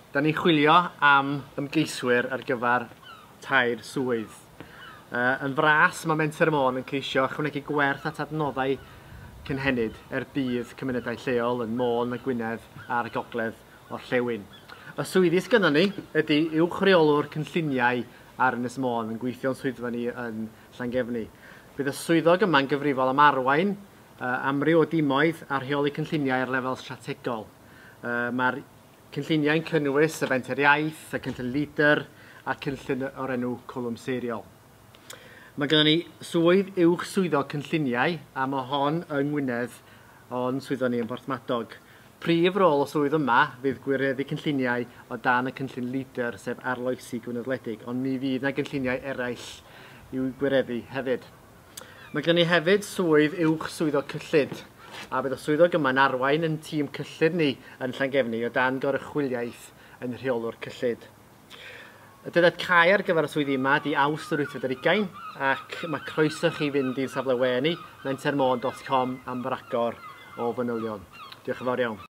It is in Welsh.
Da ni'n chwilio am ymgeiswyr ar gyfer tair swydd. Yn fras, mae Menter Môn yn ceisio ychwanegu gwerth at adnoddau cynhenid bydd cymunedau lleol yn Môn, y Gwynedd a'r Gogledd Orllewin. Y swyddi sgynnon ni ydy uwchreolwr cynlluniau ar Ynys Môn yn gweithio'n swyddfa ni yn Llangefni. Bydd y swyddog yma'n gyfrifol am arwain, amryw o dimoedd a rheoli cynlluniau ar lefel strategol. Mae'r cynlluniau'n cynnwys y Fenter Iaith, y cynllun Leader a cynllun o'r enw Cwlwm Seiriol. Mae gennym ni swydd uwch swyddog cynlluniau a mae hon yng Ngwynedd o'n swyddfa ni yn Porthmadog. Prif rôl o swydd yma fydd gwireddu cynlluniau o dan y cynllun Leader sef arloesi gynadledig, ond mi fydd yna gynlluniau eraill i'w gwireddu hefyd. Mae gennym ni hefyd swydd uwch swyddog cyllid a bydd y swyddog yma'n arwain yn tîm cyllid ni yn Llangefni o dan gorychwiliaeth yn rheolwr cyllid. Y dyddiad cae ar gyfer y swyddi yma di Awst yr 8 ac mae croeso chi fynd i'r safle we ni mentermon.com am ragor o fanylion. Diolch yn fawr iawn.